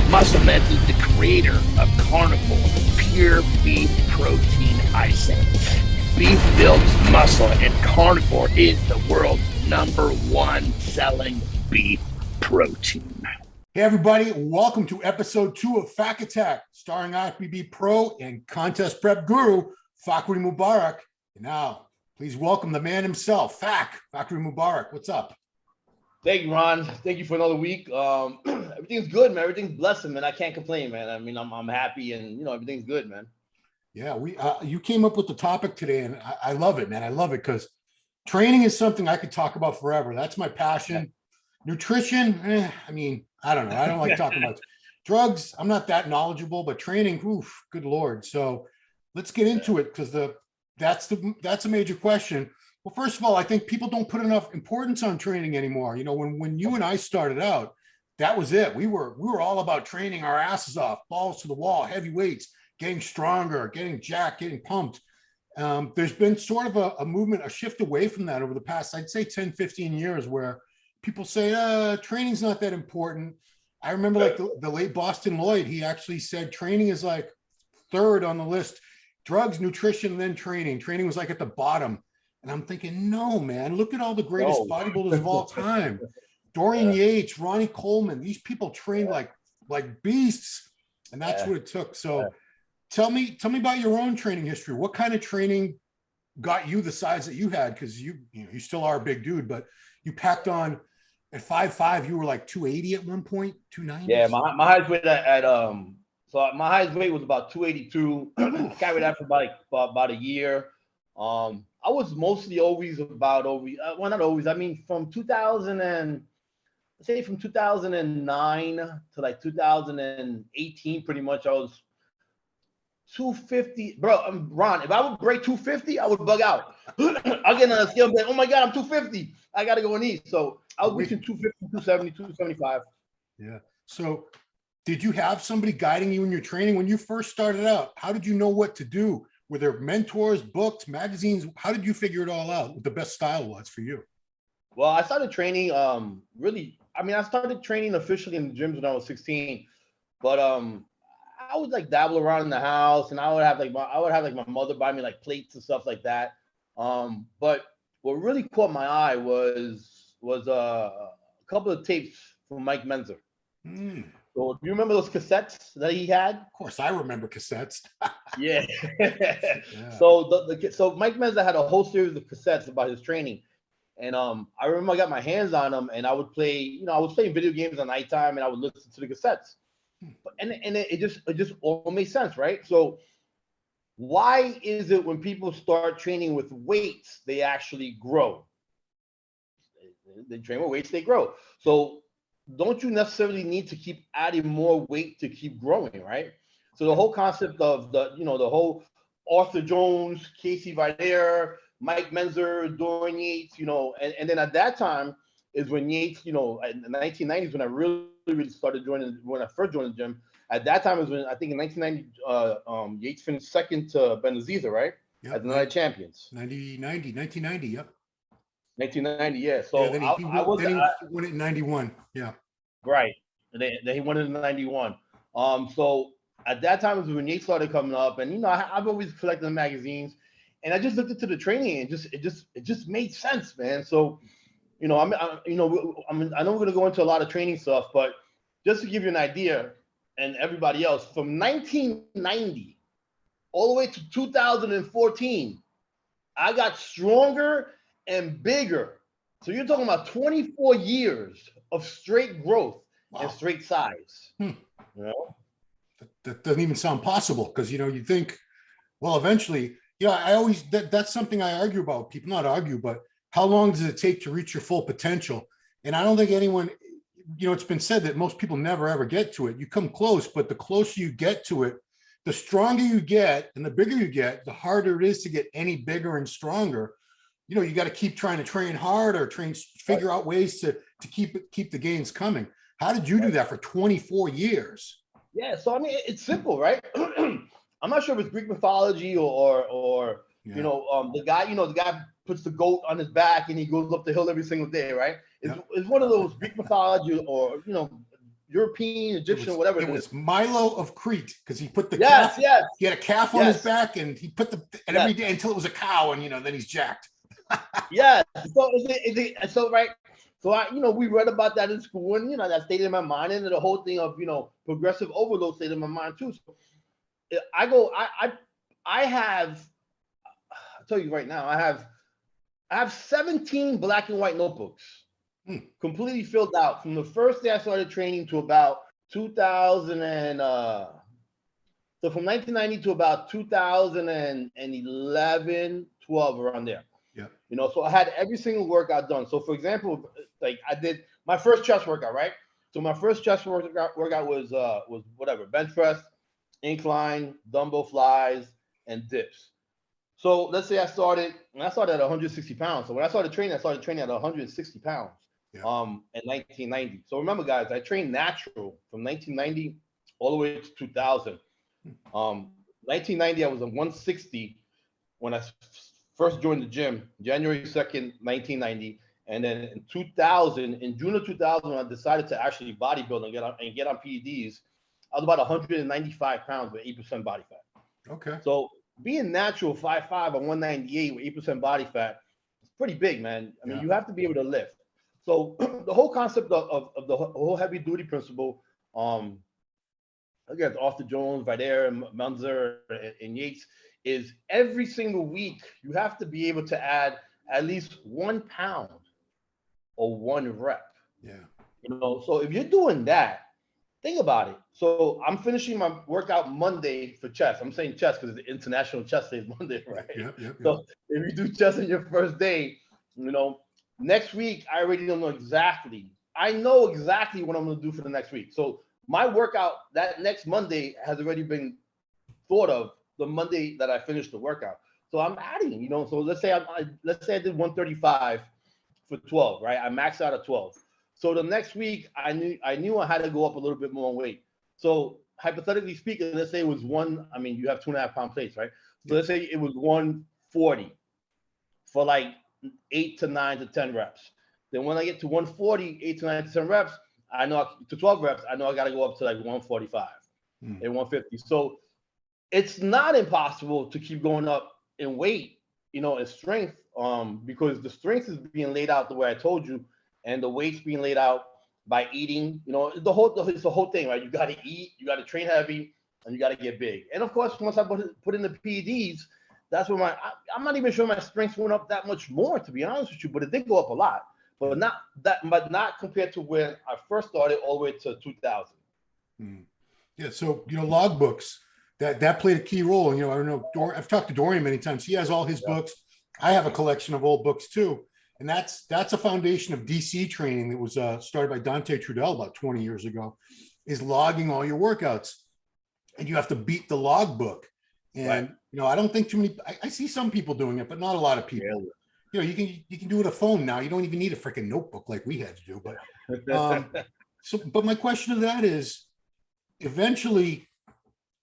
Musclemeds is the creator of Carnivor, pure beef protein icing. Beef builds muscle, and Carnivor is the world's #1 selling beef protein. Hey everybody, welcome to episode 2 of Fac Attack, starring IFBB Pro and contest prep guru, Fakhri Muburak. And now, please welcome the man himself, Fakhri Muburak. What's up? Thank you, Ron. Thank you for another week. Everything's good, man. Everything's blessing, man. I can't complain, man. I mean, I'm happy, and everything's good, man. Yeah, you came up with the topic today, and I love it, man. I love it because training is something I could talk about forever. That's my passion. Nutrition, I mean, I don't know. I don't like talking about drugs. I'm not that knowledgeable, but training, oof, good Lord. So let's get into it because that's a major question. Well, first of all, I think people don't put enough importance on training anymore. You know, when you and I started out, that was it. We were all about training our asses off, balls to the wall, heavy weights, getting stronger, getting jacked, getting pumped. There's been sort of a movement, a shift away from that over the past, I'd say 10, 15 years where people say, training's not that important. I remember like the late Boston Lloyd, he actually said training is like third on the list. Drugs, nutrition, then training. Training was like at the bottom. And I'm thinking, no, man, look at all the greatest bodybuilders of all time. Dorian Yates, Ronnie Coleman, these people trained like beasts. And that's what it took. So tell me about your own training history. What kind of training got you the size that you had? Because you still are a big dude, but you packed on at 5'5", you were like 280 at one point, 290. Yeah, my highest weight so my highest weight was about 282. I carried that for about a year. I was mostly always about well, not always. I mean, from 2009 to like 2018, pretty much I was 250, bro. Ron, if I would break 250, I would bug out. I'll get on a scale and be like, oh my God, I'm 250. I got to go and eat. So I was between 250, 270, 275. Yeah. So did you have somebody guiding you in your training when you first started out? How did you know what to do? Were there mentors, books, magazines? How did you figure it all out? What the best style was for you? Well, I started training I started training officially in the gyms when I was 16, but I would like dabble around in the house, and I would have my mother buy me like plates and stuff like that. But what really caught my eye was a couple of tapes from Mike Mentzer. So do you remember those cassettes that he had? Of course, I remember cassettes. Yeah. So Mike Mentzer had a whole series of cassettes about his training. And I remember I got my hands on them, and I would play, I was playing video games at nighttime, and I would listen to the cassettes. And it just all made sense, right? So why is it when people start training with weights, they actually grow? They train with weights, they grow. So don't you necessarily need to keep adding more weight to keep growing, right? So the whole concept of the whole Arthur Jones, Casey Vider, Mike Mentzer, Dorian Yates, and then at that time is when Yates, in the 1990s when I really started when I first joined the gym. At that time is when I think in 1990, Yates finished second to Benaziza, right? Yep. As the night champions. 1990, yep. 1990, yeah. So yeah, he won it in 91, yeah. Right. Then he won it in 91. So at that time was when Yates started coming up, and I've always collected the magazines, and I just looked into the training, and it just made sense, man. So, I know we're gonna go into a lot of training stuff, but just to give you an idea, and everybody else, from 1990 all the way to 2014, I got stronger and bigger. So you're talking about 24 years of straight growth and straight size. That doesn't even sound possible because you think, well, eventually, I always that's something I argue about. People not argue, but how long does it take to reach your full potential? And I don't think anyone, it's been said that most people never ever get to it. You come close, but the closer you get to it, the stronger you get and the bigger you get, the harder it is to get any bigger and stronger. You got to keep trying to train hard or figure out ways to keep the gains coming. How did you do that for 24 years? Yeah, so I mean, it's simple, right? I'm not sure if it's Greek mythology or the guy puts the goat on his back and he goes up the hill every single day, right? It's one of those Greek mythology or European, Egyptian, whatever. It was Milo of Crete, because he put the Yes, calf. yes. He had a calf on his back, and he put and every day until it was a cow, and then he's jacked. Yeah. So right. So we read about that in school, and that stayed in my mind, and the whole thing of progressive overload stayed in my mind too. So I have. I'll tell you right now, I have 17 black and white notebooks, completely filled out from the first day I started training to about 2000 and so from 1990 to about 2011, 12, around there. Yeah. So I had every single workout done. So for example, like I did my first chest workout, right? So my first chest workout was whatever, bench press, incline, dumbbell flies, and dips. So let's say I started at 160 pounds. So when I started training at 160 pounds in 1990. So remember, guys, I trained natural from 1990 all the way to 2000. 1990, I was at 160 when I first joined the gym, January 2nd, 1990. And then in 2000, in June of 2000, when I decided to actually bodybuild and get on PEDs, I was about 195 pounds with 8% body fat. Okay. So being natural 5'5" and 198 with 8% body fat, it's pretty big, man. I mean, you have to be able to lift. So the whole concept of the whole heavy duty principle, again, Arthur Jones, Vidaire, and Mentzer, and Yates, is every single week you have to be able to add at least 1 pound or 1 rep. Yeah. So if you're doing that, think about it. So I'm finishing my workout Monday for chest. I'm saying chest because it's International Chest Day is Monday, right? Yep. So if you do chest on your first day, next week I already don't know exactly. I know exactly what I'm going to do for the next week. So my workout that next Monday has already been thought of the Monday that I finished the workout. So I'm adding, So let's say I did 135 for 12, right? I maxed out at 12. So the next week, I knew I had to go up a little bit more in weight. So hypothetically speaking, let's say it was you have 2.5 pound plates, right? So let's say it was 140 for like 8 to 9 to 10 reps. Then when I get to 140, 8 to 9 to 10 reps, to 12 reps, I know I got to go up to like 145 and 150. So it's not impossible to keep going up in weight, in strength, because the strength is being laid out the way I told you, and the weight's being laid out by eating. It's the whole thing, right? You got to eat, you got to train heavy, and you got to get big. And of course, once I put in the PEDs, that's when I'm not even sure my strength went up that much more, to be honest with you, but it did go up a lot, but not compared to when I first started all the way to 2000. Yeah. So, logbooks, that played a key role. And, I don't know, I've talked to Dorian many times. He has all his books. I have a collection of old books too. And that's a foundation of DC training that was started by Dante Trudel about 20 years ago, is logging all your workouts. And you have to beat the logbook. And, I don't think too many, I see some people doing it, but not a lot of people. You can do it with a phone now. You don't even need a freaking notebook like we had to do. But but my question to that is, eventually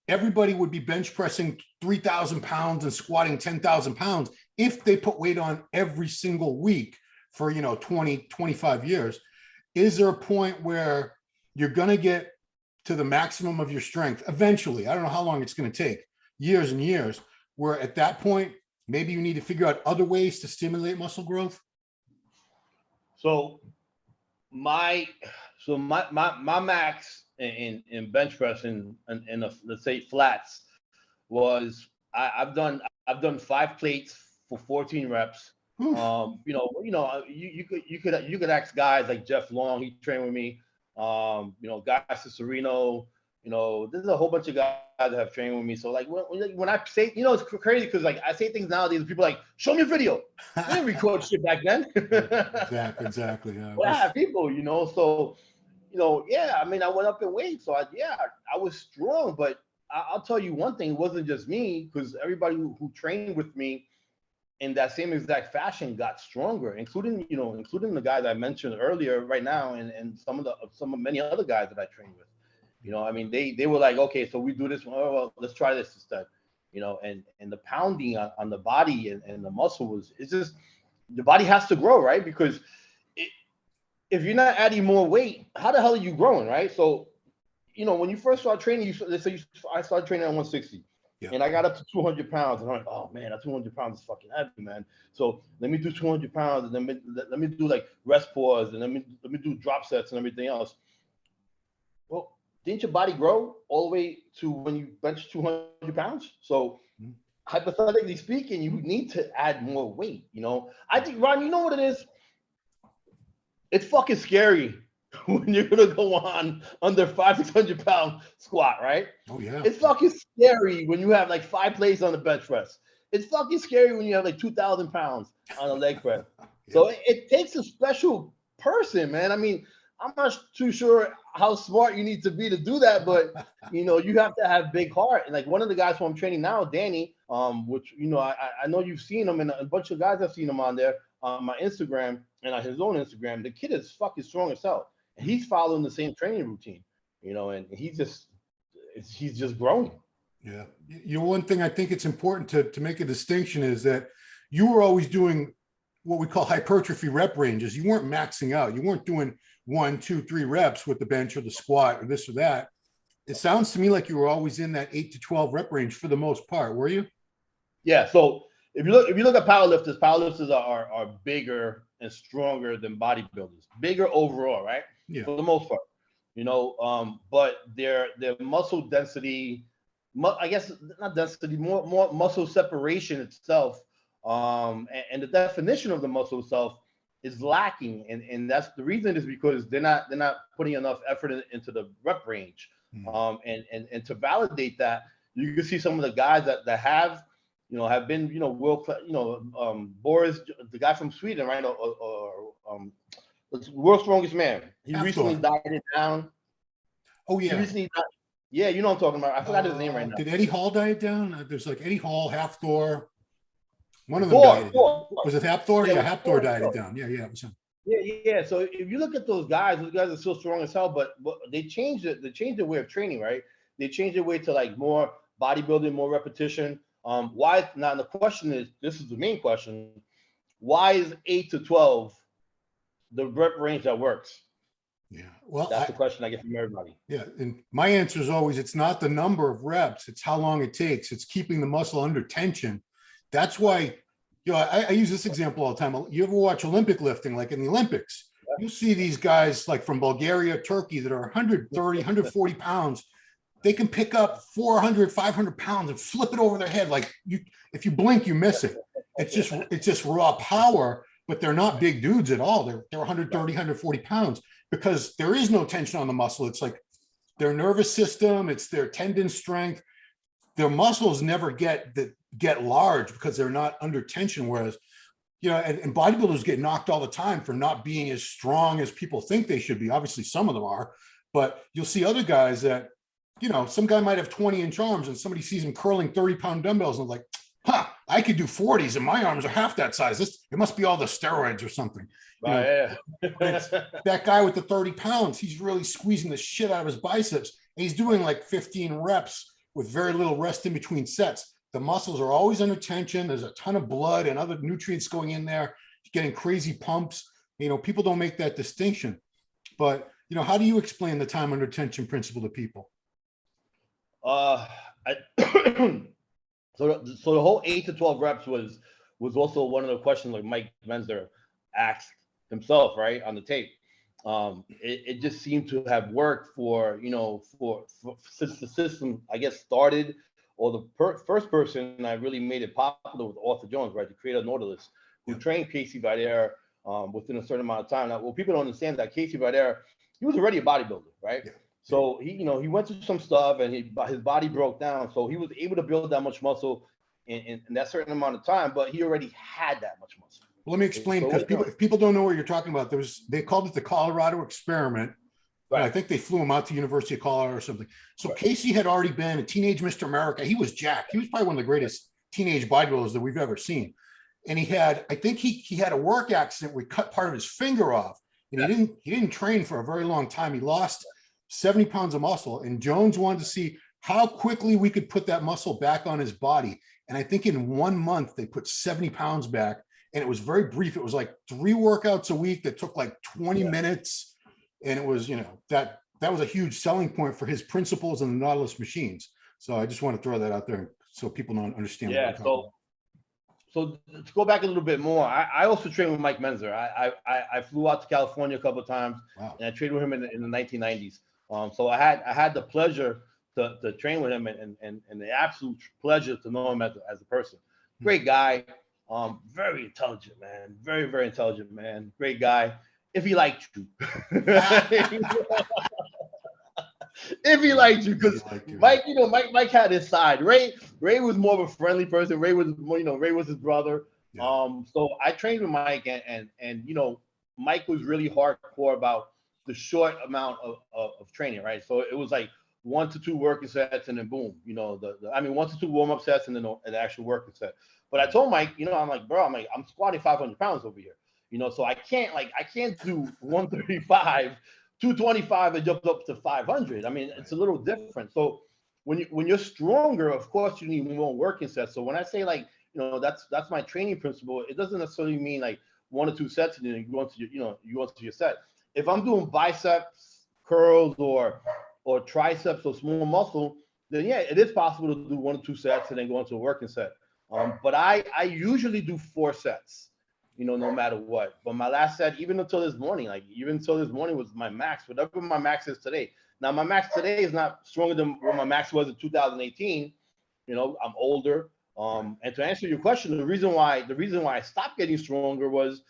everybody would be bench pressing 3,000 pounds and squatting 10,000 pounds if they put weight on every single week for 20, 25 years. Is there a point where you're going to get to the maximum of your strength eventually? I don't know how long it's going to take, years and years, where at that point maybe you need to figure out other ways to stimulate muscle growth? So my max in bench press in let's say flats was I've done 5 plates for 14 reps. You could ask guys like Jeff Long, he trained with me. Guy Cicerino, there's a whole bunch of guys that have trained with me. So like when I say, it's crazy because like I say things nowadays, people are like, show me a video. I didn't record shit back then. Exactly. Yeah. Well, I have people, so I mean, I went up in weight, so I was strong, but I'll tell you one thing, it wasn't just me, because everybody who trained with me in that same exact fashion got stronger, including the guys I mentioned earlier right now, and some of many other guys that I trained with. I mean, they were like, okay, so we do this, well, let's try this instead. And the pounding on the body and the muscle it's just, the body has to grow, right? Because if you're not adding more weight, how the hell are you growing, right? So, you know, when you first start training, let's say I started training at 160. Yeah. And I got up to 200 pounds, and I'm like, oh man, that 200 pounds is fucking heavy, man. So let me do 200 pounds, and then let me do like rest pause, and let me do drop sets and everything else. Well, didn't your body grow all the way to when you bench 200 pounds? So hypothetically speaking, you need to add more weight. You know, I think, Ron, you know what it is? It's fucking scary when you're gonna go on under 500-600 pound squat, right? Oh yeah. It's fucking scary when you have like 5 plates on the bench press. It's fucking scary when you have like 2,000 pounds on a leg press. Yeah. So it takes a special person, man. I mean, I'm not too sure how smart you need to be to do that, but you know, you have to have big heart. And like one of the guys who I'm training now, Danny, which you know, I know you've seen him, and a bunch of guys have seen him on there on my Instagram and on his own Instagram. The kid is fucking strong as hell. And he's following the same training routine, you know, and he's just growing. Yeah. You know, one thing I think it's important to make a distinction is that you were always doing what we call hypertrophy rep ranges. You weren't maxing out. You weren't doing 1, 2, 3 reps with the bench or the squat or this or that. It sounds to me like you were always in that 8 to 12 rep range for the most part. Were you? Yeah. So if you look at powerlifters are bigger and stronger than bodybuilders, bigger overall, right? Yeah. For the most part, you know, but their muscle density, I guess not density, more muscle separation itself, and the definition of the muscle itself is lacking, and that's the reason is because they're not putting enough effort into the rep range, and to validate that, you can see some of the guys that have, you know, have been, you know, world class, you know, Boris, the guy from Sweden, right, or world's strongest man. He recently dieted down. Oh yeah. Yeah, you know what I'm talking about. I forgot his name right now. Did Eddie Hall diet down? There's like Eddie Hall, Half Thor. One of them dieted. Was it Half Thor? Yeah, Half Thor dieted down. Yeah, it was him. Yeah. So if you look at those guys are still strong as hell, but they changed it. They changed their way of training, right? They changed their way to like more bodybuilding, more repetition. Why? Now the question is, this is the main question: why is 8 to 12 the rep range that works? Yeah, well, that's the question I get from everybody. Yeah, and my answer is always, it's not the number of reps, it's how long it takes. It's keeping the muscle under tension. That's why, you know, I use this example all the time. You ever watch Olympic lifting, like in the Olympics? Yeah. You'll see these guys like from Bulgaria, Turkey, that are 130, 140 pounds. They can pick up 400, 500 pounds and flip it over their head. Like if you blink, you miss it. It's just raw power, but they're not big dudes at all. They're 130, 140 pounds. Because there is no tension on the muscle. It's like their nervous system, it's their tendon strength. Their muscles never get large because they're not under tension. Whereas, you know, and bodybuilders get knocked all the time for not being as strong as people think they should be. Obviously, some of them are, but you'll see other guys that, you know, some guy might have 20-inch arms and somebody sees him curling 30-pound dumbbells and like, I could do 40s and my arms are half that size. It must be all the steroids or something. Yeah. That guy with the 30 pounds, he's really squeezing the shit out of his biceps. And he's doing like 15 reps with very little rest in between sets. The muscles are always under tension. There's a ton of blood and other nutrients going in there, getting crazy pumps. You know, people don't make that distinction. But, you know, how do you explain the time under tension principle to people? So the whole 8 to 12 reps was also one of the questions like Mike Mentzer asked himself, right, on the tape. It just seemed to have worked for since the system, I guess, started, or the first person that really made it popular was Arthur Jones, right, the creator of Nautilus, who trained Casey Vidaire within a certain amount of time. Now, well, people don't understand that Casey Vidaire, he was already a bodybuilder, right? Yeah. So he went through some stuff and his body broke down. So he was able to build that much muscle in that certain amount of time, but he already had that much muscle. Well, let me explain, because if people don't know what you're talking about, they called it the Colorado experiment. Right. I think they flew him out to University of Colorado or something. So right. Casey had already been a teenage Mr. America. He was jacked. He was probably one of the greatest teenage bodybuilders that we've ever seen. And he had a work accident where he cut part of his finger off. And he didn't train for a very long time. He lost 70 pounds of muscle, and Jones wanted to see how quickly we could put that muscle back on his body. And I think in 1 month, they put 70 pounds back, and it was very brief. It was like 3 workouts a week that took like 20 minutes. And it was, that was a huge selling point for his principles and the Nautilus machines. So I just want to throw that out there so people don't understand. Yeah. So to go back a little bit more, I also trained with Mike Mentzer. I flew out to California a couple of times. Wow. And I trained with him in the 1990s. So I had the pleasure to train with him and the absolute pleasure to know him as a person. Great guy, very intelligent, man. Very, very intelligent, man. Great guy. If he liked you. If he liked you, because Mike, Mike had his side. Ray was more of a friendly person. Ray was more, Ray was his brother. Yeah. So I trained with Mike, and Mike was really hardcore about the short amount of training, right? So it was like 1 to 2 working sets, and then boom, 1 to 2 warm-up sets, and then an actual working set. But I told Mike, I'm like, bro, I'm squatting 500 pounds over here, so I can't do 135. 225 and jump up to 500. I mean, it's a little different. So when you're stronger, of course, you need more working sets. So when I say that's my training principle, it doesn't necessarily mean like 1 or 2 sets and then you go into your set. If I'm doing biceps, curls, or triceps or small muscle, then yeah, it is possible to do 1 or 2 sets and then go into a working set. But I usually do 4 sets. No matter what. But my last set, even until this morning was my max, whatever my max is today. Now, my max today is not stronger than what my max was in 2018. I'm older. And to answer your question, the reason why I stopped getting stronger was,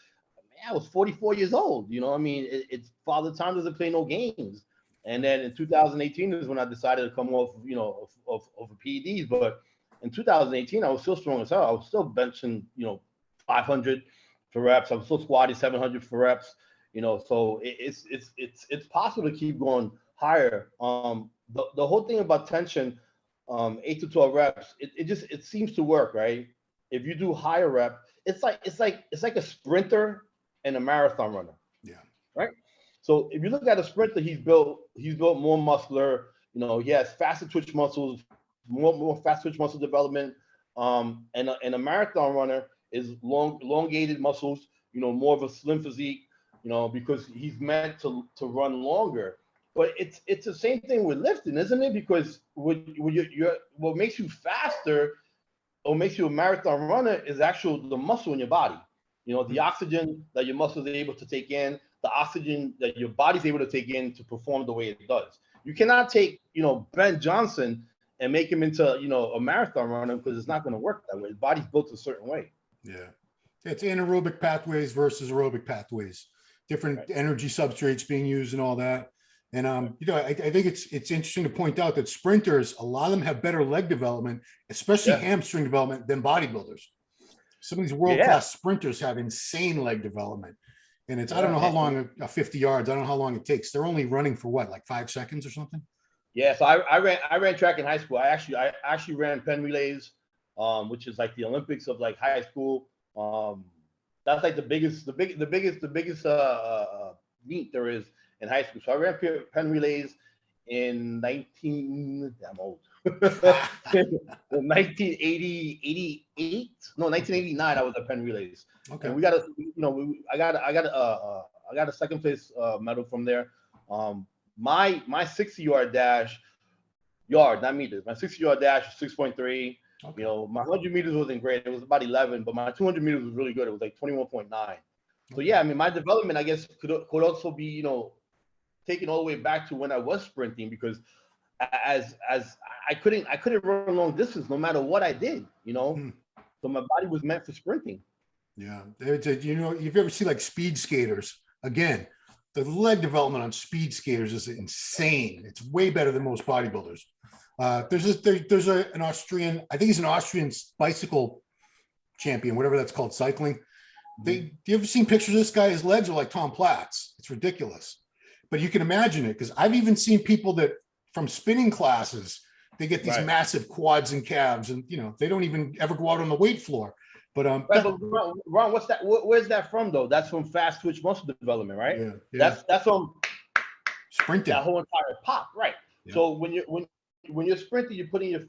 I was 44 years old. It's Father Time doesn't play no games. And then in 2018 is when I decided to come off, of PEDs. But in 2018, I was still strong as hell. I was still benching, 500 for reps. I'm still squatting 700 for reps. So it's possible to keep going higher. The whole thing about tension, 8 to 12 reps, it seems to work, right? If you do higher rep, it's like a sprinter and a marathon runner. Yeah. Right. So if you look at a sprinter, he's built more muscular. He has faster twitch muscles, more fast twitch muscle development. And a marathon runner is elongated muscles, more of a slim physique, because he's meant to run longer. But it's the same thing with lifting, isn't it? Because what makes you faster or makes you a marathon runner is the muscle in your body. The oxygen that your muscles are able to take in, the oxygen that your body's able to take in to perform the way it does. You cannot take, Ben Johnson and make him into, a marathon runner, because it's not going to work that way. His body's built a certain way. Yeah. It's anaerobic pathways versus aerobic pathways, different energy substrates being used and all that. And, I think it's interesting to point out that sprinters, a lot of them have better leg development, especially hamstring development, than bodybuilders. Some of these world-class sprinters have insane leg development. And I don't know how long a 50 yards, I don't know how long it takes. They're only running for what, like 5 seconds or something? Yeah, so I ran track in high school. I actually ran Penn relays, which is like the Olympics of like high school. That's like the biggest meet there is in high school. So I ran Penn relays in 1989. I was at Penn relays. Okay. And we got I got a second place medal from there. My 60-yard dash, not meters. My 60-yard dash was 6.3. Okay. My 100 meters wasn't great. It was about 11, but my 200 meters was really good. It was like 21.9. So yeah, my development, I guess, could also be, taken all the way back to when I was sprinting, because as I couldn't run long distance no matter what I did, So my body was meant for sprinting. Yeah, if you ever see like speed skaters, again, the leg development on speed skaters is insane. It's way better than most bodybuilders. There's an Austrian, I think he's an Austrian bicycle champion, whatever that's called, cycling. You ever seen pictures of this guy? His legs are like Tom Platt's. It's ridiculous. But you can imagine it, because I've even seen people that from spinning classes, they get these massive quads and calves, and they don't even ever go out on the weight floor. But but Ron, what's that? Where's that from though? That's from fast twitch muscle development, right? Yeah. That's from sprinting. That whole entire pop, right? Yeah. So when you're sprinting, you're putting your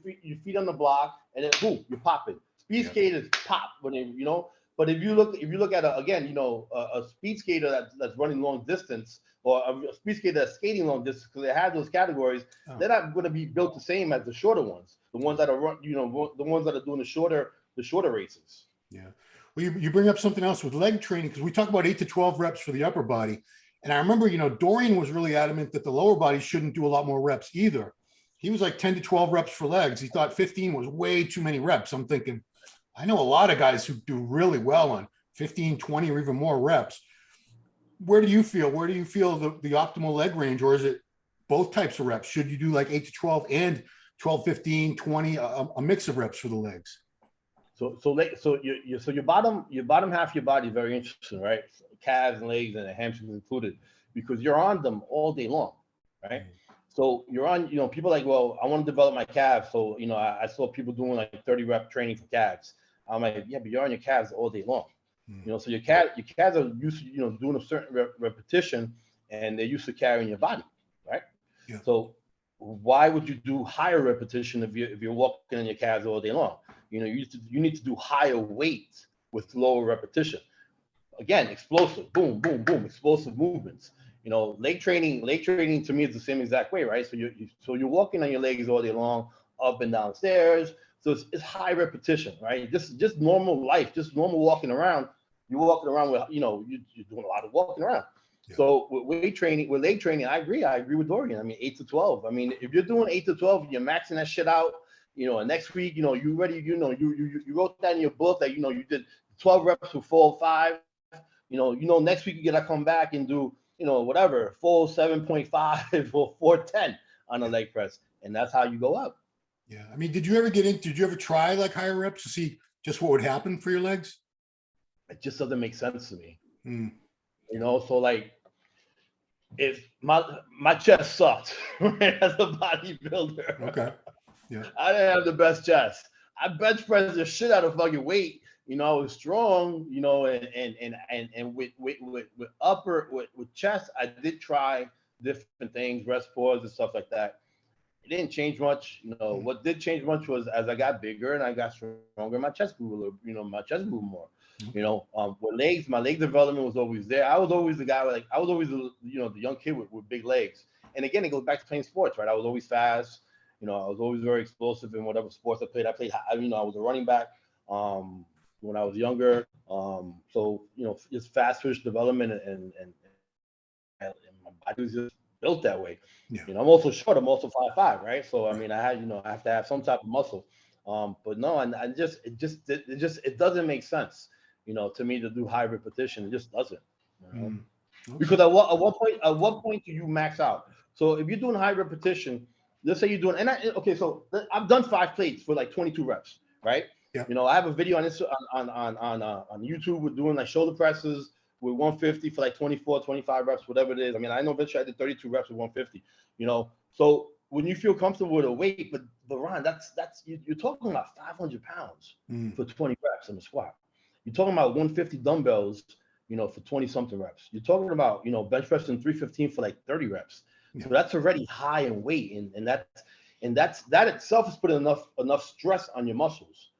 feet on the block, and then boom, you're popping. Speed skaters pop when they, But if you look at again, a speed skater that's running long distance, or a speed skater that's skating long distance, because they have those categories, they're not going to be built the same as the shorter ones, the ones that are the ones that are doing the shorter races. Yeah. Well, you bring up something else with leg training, because we talk about 8 to 12 reps for the upper body. And I remember, Dorian was really adamant that the lower body shouldn't do a lot more reps either. He was like 10 to 12 reps for legs. He thought 15 was way too many reps. I'm thinking, I know a lot of guys who do really well on 15, 20, or even more reps. Where do you feel the optimal leg range, or is it both types of reps? Should you do like 8 to 12 and 12, 15, 20, a mix of reps for the legs? So your bottom half of your body is very interesting, right? Calves and legs and the hamstrings included, because you're on them all day long, right? So you're on, people are like, well, I want to develop my calves. So, I saw people doing like 30 rep training for calves. I'm like, yeah, but you're on your calves all day long. So your calves are used to, doing a certain repetition, and they're used to carrying your body, right? Yeah. So why would you do higher repetition if you're walking on your calves all day long? You need to do higher weight with lower repetition. Again, explosive, boom, boom, boom, explosive movements. Leg training to me is the same exact way, right? So you're walking on your legs all day long, up and down stairs. So it's high repetition, right? Just normal life, just normal walking around. You're walking around with, you're doing a lot of walking around. Yeah. So with leg training, I agree with Dorian. I mean, 8 to 12. I mean, if you're doing 8 to 12, you're maxing that shit out. And next week, you ready, you wrote that in your book that, you did 12 reps with 405. Next week you gotta come back and do, whatever, 407.5 or 410 on a leg press. And that's how you go up. Yeah. I mean, did you ever try like higher reps to see just what would happen for your legs? It just doesn't make sense to me. So like, if my chest sucked, right, as a bodybuilder. Okay. Yeah. I didn't have the best chest. I bench pressed the shit out of fucking weight. I was strong, and with chest, I did try different things, rest pause and stuff like that. It didn't change much. What did change much was as I got bigger and I got stronger, my chest grew a little, my chest grew more. With legs, my leg development was always there. I was always the guy I was always the young kid with big legs. And again, it goes back to playing sports, right? I was always fast. I was always very explosive in whatever sports I played. I was a running back when I was younger. So just fast twitch development and my body was just built that way. Yeah. I'm also short. I'm also 5'5", right? So I mean, I have to have some type of muscle. But no, and it doesn't make sense, to me to do high repetition. It just doesn't. Okay. Because at what point do you max out? So if you're doing high repetition, let's say you're doing, so I've done 5 plates for like 22 reps, right? Yeah. I have a video on this on YouTube with doing like shoulder presses with 150 for like 24, 25 reps, whatever it is. I mean, I know eventually I did 32 reps with 150, So when you feel comfortable with a weight, but Ron, that's you're talking about 500 pounds for 20 reps in the squat. You're talking about 150 dumbbells, for 20 something reps. You're talking about, bench pressing 315 for like 30 reps. Yeah. So that's already high in weight, and that itself is putting enough stress on your muscles.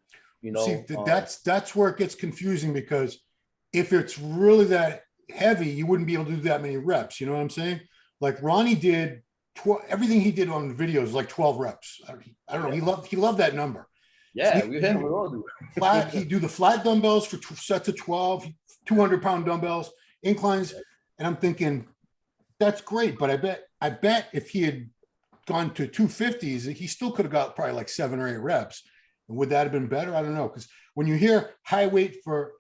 See, that's where it gets confusing, because if it's really that heavy, you wouldn't be able to do that many reps. You know what I'm saying? Like Ronnie did everything he did on the videos, like 12 reps. I don't know. He loved that number. Yeah, so we all do it. He'd do the flat dumbbells for sets of 12, 200-pound dumbbells, inclines. And I'm thinking, that's great. But I bet if he had gone to 250s, he still could have got probably like 7 or 8 reps. And would that have been better? I don't know. Because when you hear heavy weight for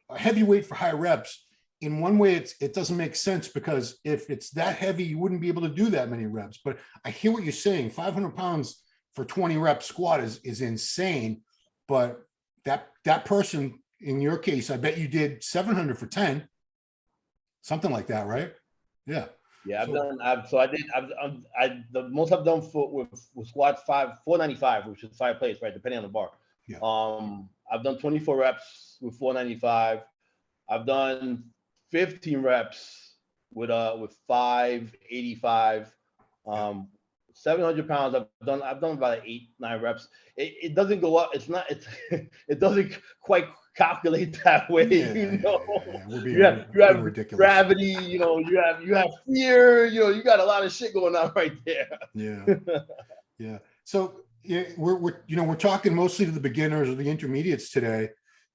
high reps, in one way, it doesn't make sense, because if it's that heavy, you wouldn't be able to do that many reps. But I hear what you're saying. 500 pounds for 20 rep squat is insane. But that person, in your case, I bet you did 700 for 10, something like that, right? Yeah. Yeah, the most I've done with squats 495, which is 5 plates, right, depending on the bar. Yeah. I've done 24 reps with 495. I've done 15 reps with 585. 700 pounds. I've done about 8-9 reps. It doesn't go up. It's not. It's it doesn't quite calculate that way. You know, We're you have being ridiculous. gravity. You know, you have fear. You know, you got a lot of shit going on right there. Yeah. So we're talking mostly to the beginners or the intermediates today,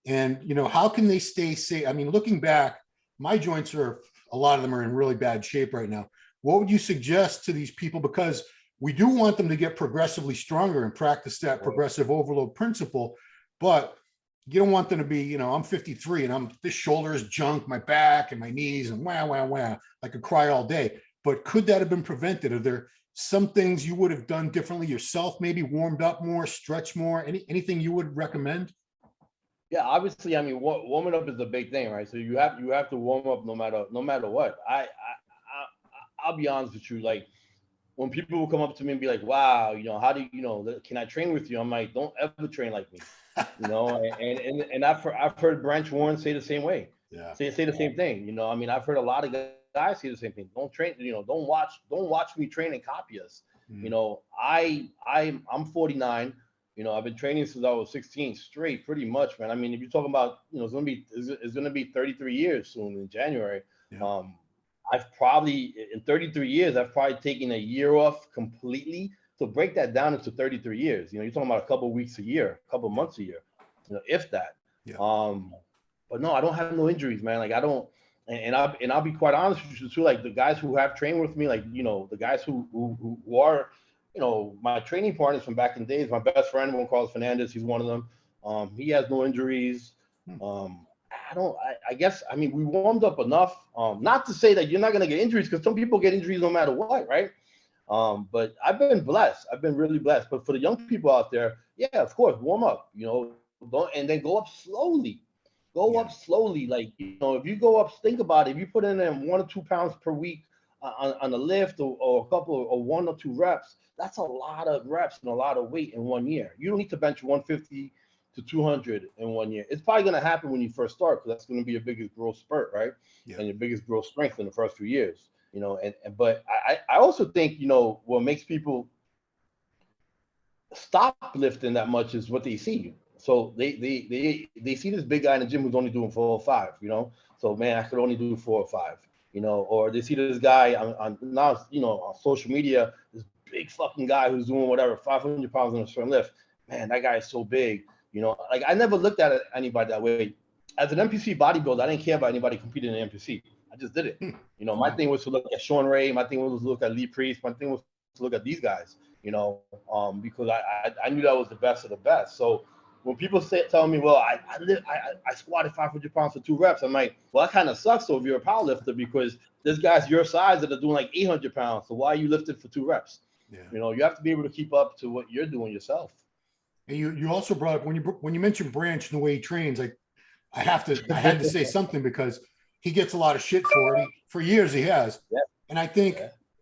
and how can they stay safe? I mean, looking back, my joints are, a lot of them are in really bad shape right now. What would you suggest to these people? Because we do want them to get progressively stronger and practice that progressive overload principle, but you don't want them to be, I'm 53 and this shoulder is junk, my back and my knees and wah. I could cry all day. But could that have been prevented? Are there some things you would have done differently yourself? Maybe warmed up more, stretch more, anything you would recommend? Yeah, obviously, I mean, warming up is a big thing, right? So you have to warm up no matter what. I'll be honest with you, like, when people will come up to me and be like, wow, how do can I train with you? I'm like, don't ever train like me, and I've heard Branch Warren say the same way. Yeah. Say the same thing. I mean, I've heard a lot of guys say the same thing. Don't train, don't watch me train and copy us. I'm 49. I've been training since I was 16 straight, pretty much, man. I mean, if you're talking about, it's gonna be 33 years soon in January. Yeah. I've probably, in 33 years, I've probably taken a year off completely. So break that down into 33 years. You're talking about a couple of weeks a year, a couple of months a year, if that. Yeah. But no, I don't have no injuries, man. Like, I don't, and I'll be quite honest with you too. Like, the guys who have trained with me, like, the guys who are, my training partners from back in the days. My best friend, Juan Carlos Fernandez, he's one of them. He has no injuries. I guess, I mean, we warmed up enough. Not to say that you're not going to get injuries, because some people get injuries no matter what, right? But I've been blessed. I've been really blessed. But for the young people out there, yeah, of course, warm up, and then go up slowly. Up slowly. Like, if you go up, think about it. If you put in 1 or 2 pounds per week on a lift or a couple or 1 or 2 reps, that's a lot of reps and a lot of weight in 1 year. You don't need to bench 150 to 200 in 1 year. It's probably going to happen when you first start, because that's going to be your biggest growth spurt, right? Yeah. And your biggest growth strength in the first few years. But I also think, what makes people stop lifting that much is what they see. So they see this big guy in the gym who's only doing 4 or 5, So, man, I could only do 4 or 5, or they see this guy on now, on social media, this big fucking guy who's doing whatever, 500 pounds on a certain lift. Man, that guy is so big. Like, I never looked at anybody that way. As an NPC bodybuilder, I didn't care about anybody competing in NPC. I just did it. My thing was to look at Sean Ray. My thing was to look at Lee Priest. My thing was to look at these guys, because I knew that was the best of the best. So when people tell me, well, I squatted 500 pounds for 2 reps, I'm like, well, that kind of sucks. So if you're a powerlifter, because there's guys your size that are doing like 800 pounds. So why are you lifting for 2 reps? Yeah. You have to be able to keep up to what you're doing yourself. And you also brought up, when you mentioned Branch and the way he trains, I had to say something, because he gets a lot of shit for it. For years he has. Yeah. And I think,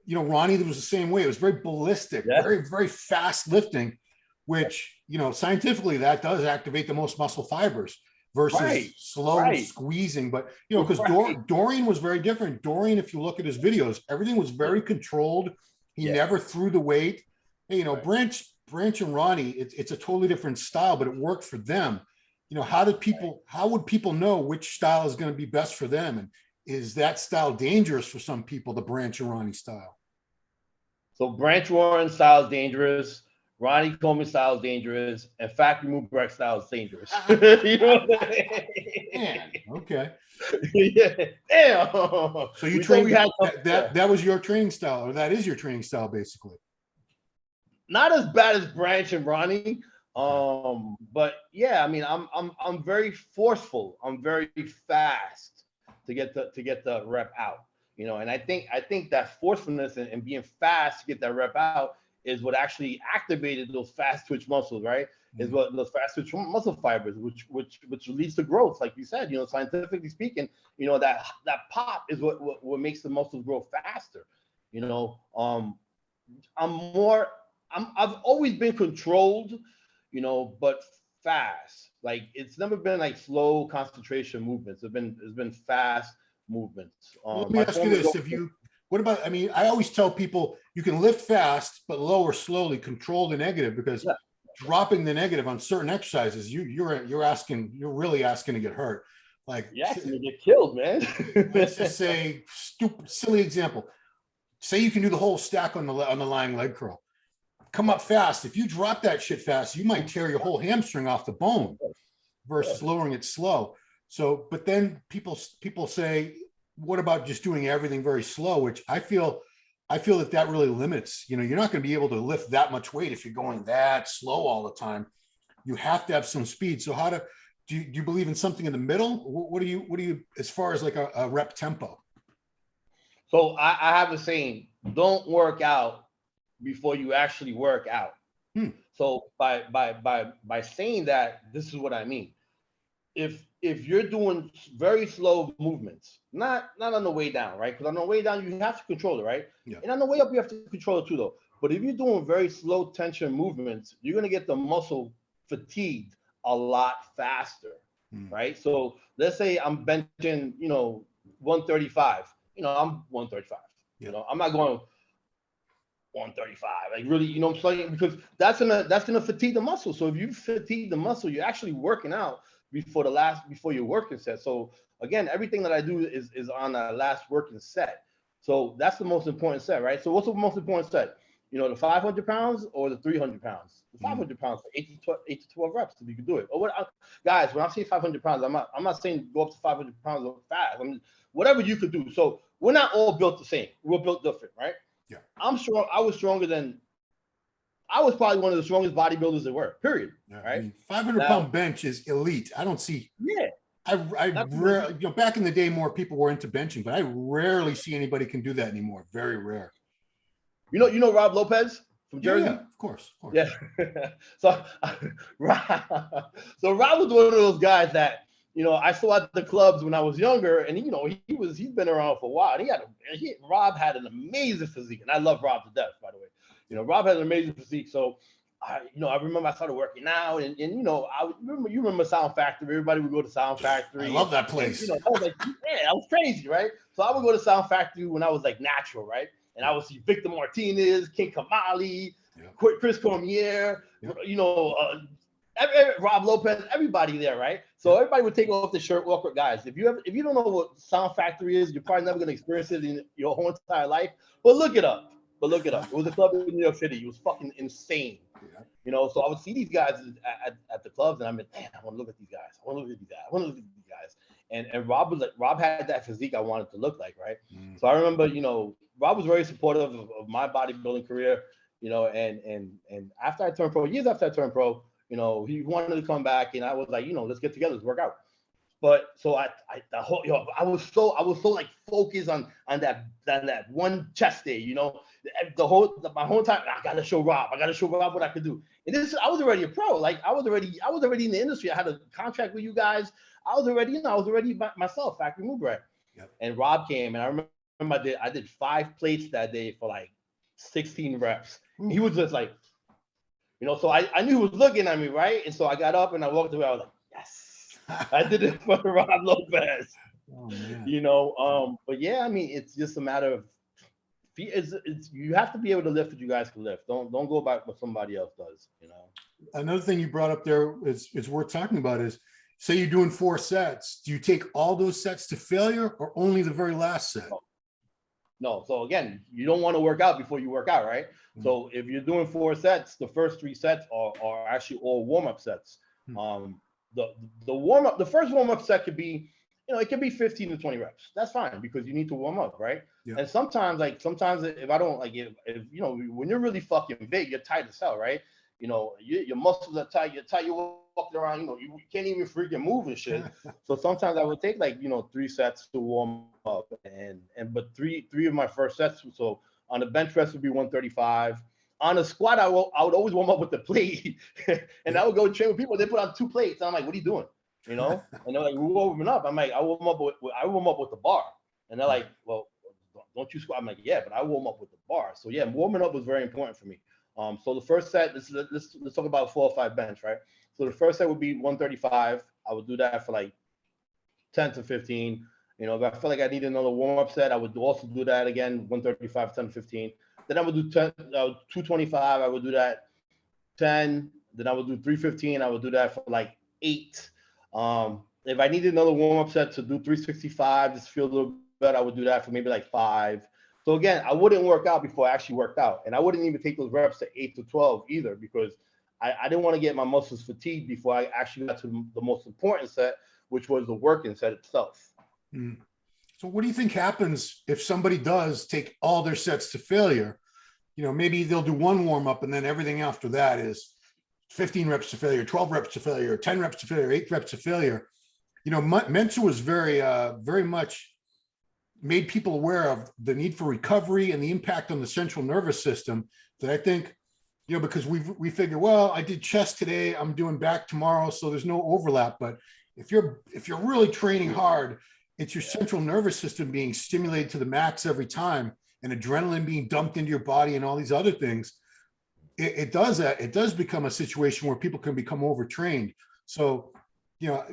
Ronnie was the same way. It was very ballistic, very, very fast lifting, which, scientifically that does activate the most muscle fibers versus slow squeezing. But, because Dorian was very different. Dorian, if you look at his videos, everything was very controlled. He never threw the weight. Hey, Branch and Ronnie, it's a totally different style, but it worked for them. How would people know which style is going to be best for them? And is that style dangerous for some people, the Branch and Ronnie style? So Branch Warren style is dangerous. Ronnie Coleman style is dangerous. And Fakhri Muburak style is dangerous. Man, okay. Yeah. Damn. So you trained that was your training style, or that is your training style, basically. Not as bad as Branch and Ronnie. But yeah, I mean, I'm very forceful. I'm very fast to get the rep out, and I think that forcefulness and being fast to get that rep out is what actually activated those fast twitch muscles, right? Mm-hmm. Is what those fast twitch muscle fibers, which leads to growth, like you said, scientifically speaking, that pop is what makes the muscles grow faster. I've always been controlled, but fast. Like, it's never been like slow concentration movements. It's been fast movements. Let me ask you this: What about, I mean, I always tell people you can lift fast, but lower slowly, control the negative, because Yeah. dropping the negative on certain exercises, you're really asking to get hurt. Like, You're asking to get killed, man. let's just say, stupid, silly example. Say you can do the whole stack on the lying leg curl. Come up fast. If you drop that shit fast, you might tear your whole hamstring off the bone versus lowering it slow. So, but then people say, what about just doing everything very slow? Which I feel that really limits. You know, you're not going to be able to lift that much weight if you're going that slow all the time. You have to have some speed. So do you believe in something in the middle? What do you as far as like a rep tempo? So I have a saying: don't work out before you actually work out. So by saying that, this is what I mean. If you're doing very slow movements, not on the way down, right? Because on the way down you have to control it, right? Yeah. And on the way up you have to control it too, though. But if you're doing very slow tension movements, you're gonna get the muscle fatigued a lot faster, right? So let's say I'm benching, 135. I'm 135. Yeah. I'm not going 135. Like really, what I'm saying? Because that's gonna fatigue the muscle. So if you fatigue the muscle, you're actually working out before your working set. So again, everything that I do is on a last working set. So that's the most important set, right? So what's the most important set? The 500 pounds or the 300 pounds? The 500 pounds for 8 to 12 reps if you can do it. Or guys, when I say 500 pounds, I'm not saying go up to 500 pounds fast. I mean, whatever you could do. So we're not all built the same. We're built different, right? Yeah. I'm strong. I was probably one of the strongest bodybuilders there were, period. Yeah, right? I mean, 500-pound bench is elite. I don't see. Yeah. I rarely, back in the day, more people were into benching, but I rarely see anybody can do that anymore. Very rare. You know Rob Lopez from Jersey? Yeah, of course. Yeah. So Rob was one of those guys that, I saw at the clubs when I was younger, and he's been around for a while. And Rob had an amazing physique, and I love Rob to death, by the way. Rob had an amazing physique. So I remember I started working out, and you remember Sound Factory. Everybody would go to Sound Factory. I love that place. I was like, I was crazy, right? So I would go to Sound Factory when I was like natural, right? And I would see Victor Martinez, King Kamali, Chris Cormier, Rob Lopez, everybody there, right? So everybody would take off the shirt, walk with guys. If you don't know what Sound Factory is, you're probably never gonna experience it in your whole entire life. But look it up. It was a club in New York City. It was fucking insane. Yeah. So I would see these guys at the clubs, and I'm like, man, I want to look at these guys. And Rob had that physique I wanted to look like, right? So I remember, Rob was very supportive of my bodybuilding career, and after I turned pro, years after I turned pro, he wanted to come back, and I was like, let's get together, let's work out. But so I was so like focused on that one chest day, my whole time I gotta show Rob what I could do. And I was already a pro, like I was already in the industry. I had a contract with you guys. I was already by myself, Fakhri Muburak. Yep. And Rob came, and I remember I did 5 plates that day for like 16 reps. He was just like, so I knew he was looking at me, right? And so I got up and I walked away. I was like, yes. I did it for Rob Lopez. Oh, man. But yeah, I mean, it's just a matter of you have to be able to lift what you guys can lift. Don't go by what somebody else does. Another thing you brought up there is worth talking about is, say you're doing 4 sets. Do you take all those sets to failure or only the very last set? No. So again, you don't want to work out before you work out, right? So if you're doing 4 sets, the first 3 sets are actually all warm-up sets. The first warm-up set could be, it can be 15 to 20 reps. That's fine because you need to warm up, right? Yeah. And sometimes if I don't if when you're really fucking big, you're tight as hell, right? Your muscles are tight, you're walking around, you can't even freaking move and shit. So sometimes I would take 3 sets to warm up, but three of my first sets. So on the bench press would be 135. On a squat, I would always warm up with the plate, and I would go train with people. They put on 2 plates. I'm like, what are you doing? And they're like, we're warming up. I'm like, I warm up with the bar, and they're like, well, don't you squat? I'm like, yeah, but I warm up with the bar. So yeah, warming up was very important for me. So the first set, let's talk about 4 or 5 bench, right? So the first set would be 135. I would do that for like 10 to 15, You know, if I felt like I needed another warm-up set, I would also do that again, 135, 10, 15. Then I would do 10, 225. I would do that 10. Then I would do 315. I would do that for like 8. If I needed another warm-up set to do 365, just feel a little better, I would do that for maybe like 5. So again, I wouldn't work out before I actually worked out. And I wouldn't even take those reps to 8 to 12 either, because I didn't want to get my muscles fatigued before I actually got to the most important set, which was the working set itself. Mm. So what do you think happens if somebody does take all their sets to failure? You know, maybe they'll do one warm up and then everything after that is 15 reps to failure, 12 reps to failure, 10 reps to failure, 8 reps to failure. You know, Mentzer was very much made people aware of the need for recovery and the impact on the central nervous system, that I think, you know, because we figure, well, I did chest today, I'm doing back tomorrow, so there's no overlap. But if you're really training hard, it's your central nervous system being stimulated to the max every time, and adrenaline being dumped into your body and all these other things. It does become a situation where people can become overtrained. So, you know,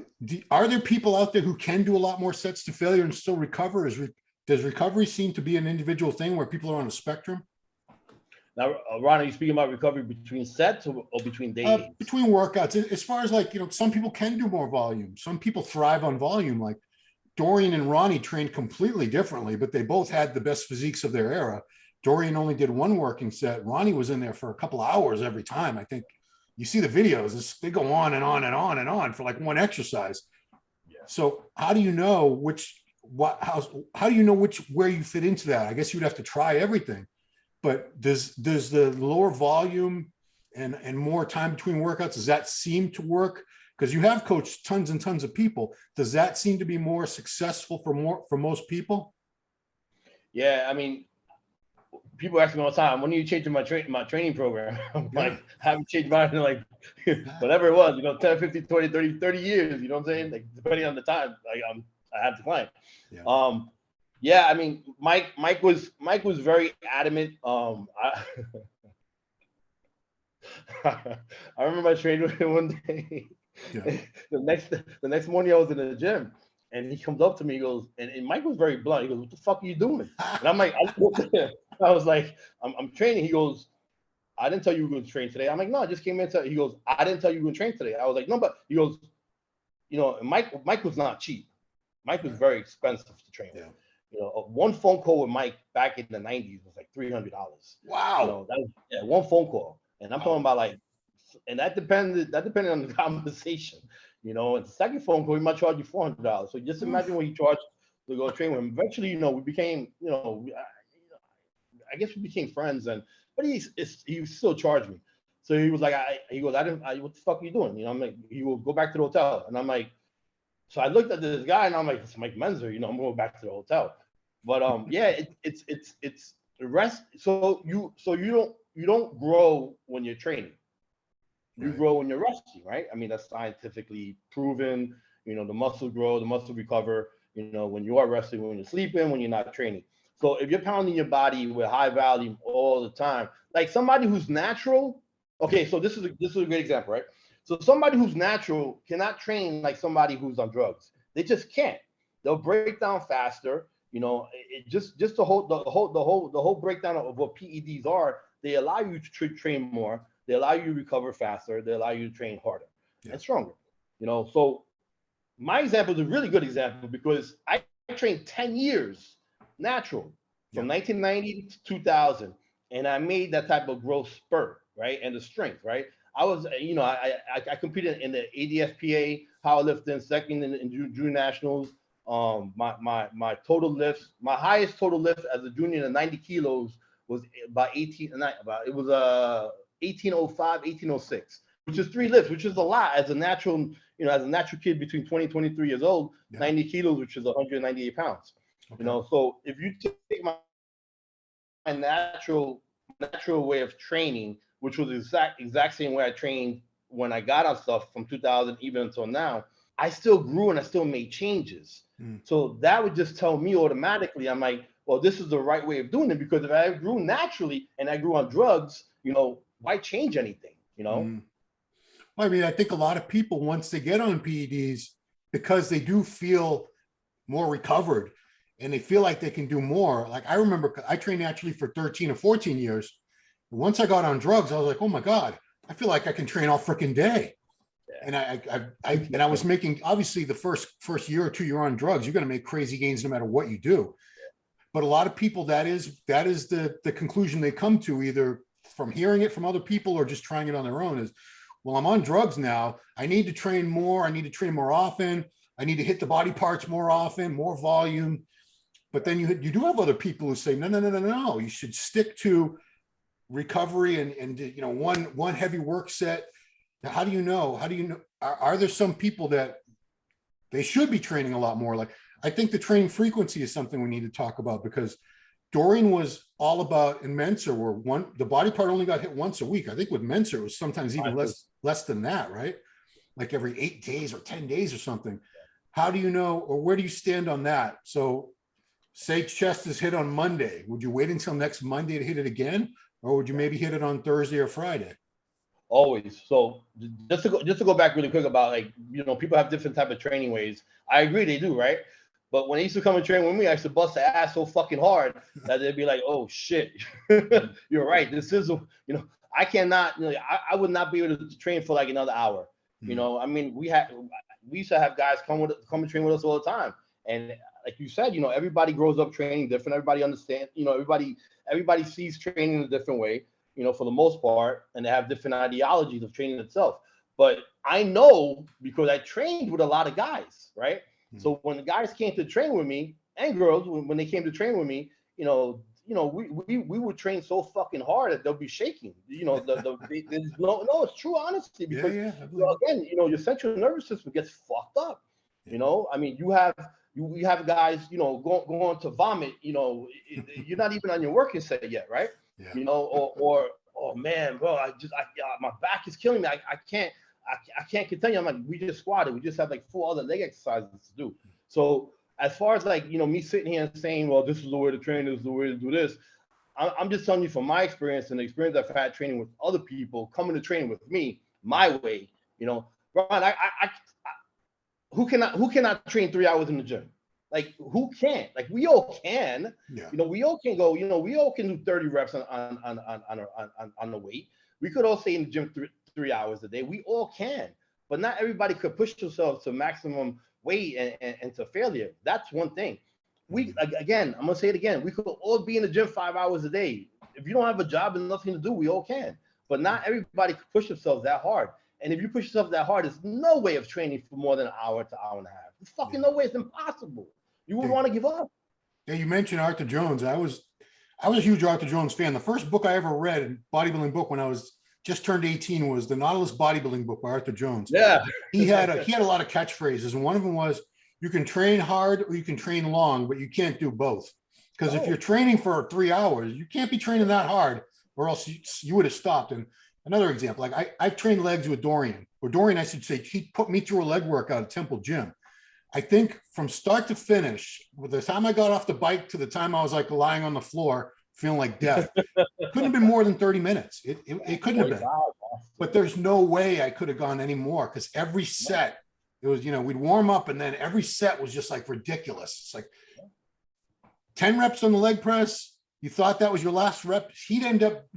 are there people out there who can do a lot more sets to failure and still recover? Does recovery seem to be an individual thing where people are on a spectrum? Now, Ron, are you speaking about recovery between sets or between days? Between workouts, as far as like, you know, some people can do more volume. Some people thrive on volume. Like Dorian and Ronnie trained completely differently, but they both had the best physiques of their era. Dorian only did one working set. Ronnie was in there for a couple of hours every time. I think you see the videos, they go on and on and on and on for like one exercise. Yeah. So how do you know how do you know where you fit into that? I guess you'd have to try everything. But does the lower volume and more time between workouts, does that seem to work? Because you have coached tons and tons of people. Does that seem to be more successful for most people? Yeah, I mean, people ask me all the time, when are you changing my training program? I'm like, I haven't changed mine in like whatever it was, you know, 10, 15, 20, 30 years, you know what I'm saying? Like depending on the time, like I have to climb. Yeah. Yeah, I mean, Mike was very adamant. I remember I trained with him one day. Yeah. The next morning I was in the gym, and he comes up to me, he goes, and Mike was very blunt. He goes, "What the fuck are you doing?" And I'm like, I was like, I'm training. He goes, "I didn't tell you were going to train today." I'm like, "No, I just came in to." He goes, "I didn't tell you were going to train today." I was like, "No," but he goes, "You know, Mike was not cheap. Mike was very expensive to train with." Yeah. You know, one phone call with Mike back in the 90s was like $300. Wow. You know, that was, one phone call. And I'm talking about like, and that depended on the conversation. You know, and the second phone call, he might charge you $400. So just imagine what he charged to go train with him. Eventually, you know, we became, you know, I guess we became friends, but he still charged me. So he was like, what the fuck are you doing? You know, I'm like, he will go back to the hotel. And I'm like, so I looked at this guy and I'm like, it's Mike Mentzer, you know, I'm going back to the hotel. But yeah, it's the rest. So you don't grow when you're training. You grow when you're resting, right? I mean, that's scientifically proven. You know, the muscles grow, the muscle recover, you know, when you are resting, when you're sleeping, when you're not training. So if you're pounding your body with high volume all the time, like somebody who's natural, okay, so this is a great example, right? So somebody who's natural cannot train like somebody who's on drugs. They just can't. They'll break down faster. You know, it just the whole breakdown of what PEDs are. They allow you to train more. They allow you to recover faster. They allow you to train harder and stronger. You know, so my example is a really good example because I trained 10 years natural from 1990 to 2000, and I made that type of growth spurt, right? And the strength, right? I was, you know, I competed in the ADSPA powerlifting, second in junior nationals. My total lifts, my highest total lift as a junior in 90 kilos was about 1805, 1806, which is 3 lifts, which is a lot as a natural, you know, as a natural kid between 20 and 23 years old, 90 kilos, which is 198 pounds. Okay. You know, so if you take my natural way of training, which was the exact same way I trained when I got on stuff from 2000 even until now, I still grew and I still made changes. So that would just tell me automatically, I'm like, well, this is the right way of doing it, because if I grew naturally and I grew on drugs, you know, why change anything, you know? Well, I mean, I think a lot of people, once they get on PEDs, because they do feel more recovered, and they feel like they can do more. Like I remember I trained actually for 13 or 14 years. Once I got on drugs, I was like, oh my God, I feel like I can train all freaking day. Yeah. And I was making, obviously the first year or two you're on drugs, you're going to make crazy gains no matter what you do. But a lot of people, that is the conclusion they come to, either from hearing it from other people or just trying it on their own, is, well, I'm on drugs now. I need to train more. I need to train more often. I need to hit the body parts more often, more volume. But then you do have other people who say, no, you should stick to recovery and you know, one heavy work set. How do you know? Are there some people that they should be training a lot more? Like, I think the training frequency is something we need to talk about, because Dorian was all about, in Mentzer, where the body part only got hit once a week. I think with Mentzer, it was sometimes even less than that, right? Like every 8 days or 10 days or something. How do you know, or where do you stand on that? So say chest is hit on Monday. Would you wait until next Monday to hit it again? Or would you maybe hit it on Thursday or Friday? Always. So just to go back really quick about, like, you know, people have different type of training ways. I agree they do, right? But when they used to come and train with me, I used to bust their ass so fucking hard that they'd be like, oh shit, you're right. This is, you know, I cannot, you know, I would not be able to train for like another hour. You know, I mean, we used to have guys come and train with us all the time. And like you said, you know, everybody grows up training different. Everybody understands, you know, everybody sees training in a different way, you know, for the most part, and they have different ideologies of training itself. But I know, because I trained with a lot of guys, right? So when the guys came to train with me, and girls, when they came to train with me, you know, we would train so fucking hard that they'll be shaking. You know, no, it's true honesty, because you know, again, you know, your central nervous system gets fucked up. You know, I mean, you have guys, you know, going to vomit. You know, you're not even on your working set yet, right? Yeah. You know, or oh man, bro, my back is killing me. I can't continue. I'm like, we just squatted. We just have like 4 other leg exercises to do. So as far as, like, you know, me sitting here and saying, well, this is the way to train, this is the way to do this, I'm just telling you from my experience and the experience I've had training with other people coming to train with me my way. You know, Ron, who cannot train 3 hours in the gym? Like, who can't? Like, we all can. Yeah. You know, we all can go. You know, we all can do 30 reps on the weight. We could all stay in the gym 3 hours a day. We all can, but not everybody could push themselves to maximum weight and to failure. That's one thing. Again, I'm gonna say it again. We could all be in the gym 5 hours a day. If you don't have a job and nothing to do, we all can. But not everybody could push themselves that hard. And if you push yourself that hard, there's no way of training for more than an hour to hour and a half. There's fucking no way. It's impossible. You would want to give up. Yeah, you mentioned Arthur Jones. I was a huge Arthur Jones fan. The first book I ever read, bodybuilding book, when I was just turned 18, was the Nautilus Bodybuilding book by Arthur Jones. Yeah. He had a lot of catchphrases, and one of them was, you can train hard or you can train long, but you can't do both. Because if you're training for 3 hours, you can't be training that hard, or else you would have stopped. And another example, like I trained legs with Dorian, or Dorian, I should say, he put me through a leg workout at Temple Gym. I think from start to finish, with the time I got off the bike to the time I was like lying on the floor, feeling like death, couldn't have been more than 30 minutes. It couldn't have been. But there's no way I could have gone any more, because every set, it was, you know, we'd warm up and then every set was just like ridiculous. It's like 10 reps on the leg press. You thought that was your last rep. You'd end up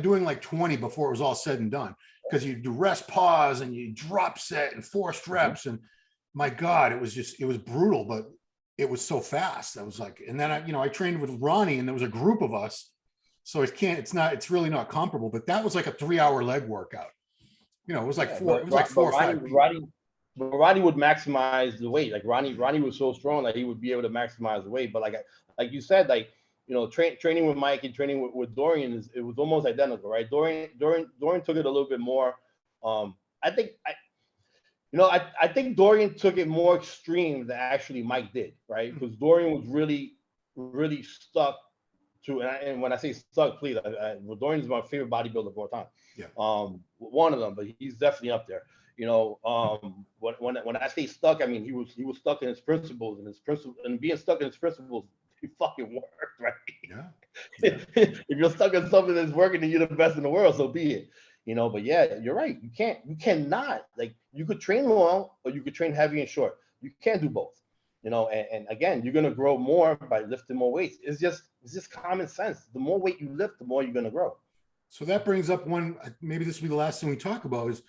doing like 20 before it was all said and done, because you do rest, pause, and you drop set and forced reps. And my God, it was brutal, but it was so fast. I was like, and then I trained with Ronnie, and there was a group of us. So it's really not comparable, but that was like a 3-hour leg workout. You know, it was like 4 or 5 people. Ronnie would maximize the weight. Like Ronnie was so strong that he would be able to maximize the weight. But like you said, like, you know, training with Mike and training with Dorian, it was almost identical, right? Dorian took it a little bit more. I think Dorian took it more extreme than actually Mike did, right? Because Dorian was really, really stuck to, and when I say stuck, please, Dorian is my favorite bodybuilder of all time. Yeah. One of them, but he's definitely up there. You know, when I say stuck, I mean he was stuck in his principles, and being stuck in his principles, he fucking worked, right? Yeah. If you're stuck in something that's working and you're the best in the world, so be it. You know, but yeah, you're right. You cannot, like, you could train long or you could train heavy and short. You can't do both. you know, and again, you're gonna grow more by lifting more weights. It's just common sense. The more weight you lift, the more you're gonna grow. So that brings up one, maybe this will be the last thing we talk about is,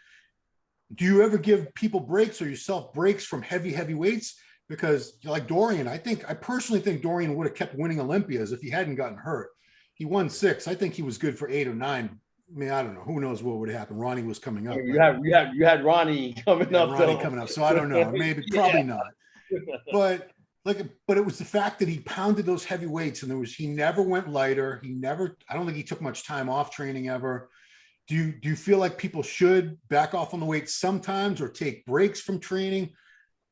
do you ever give people breaks or yourself breaks from heavy weights? Because like Dorian, I personally think Dorian would have kept winning Olympias if he hadn't gotten hurt. He won 6. I think he was good for 8 or 9. I mean, I don't know. Who knows what would happen? Ronnie was coming up. You had Ronnie coming up. Ronnie coming up. So I don't know. Maybe, probably not. But it was the fact that he pounded those heavy weights, and he never went lighter. I don't think he took much time off training ever. Do you feel like people should back off on the weights sometimes, or take breaks from training,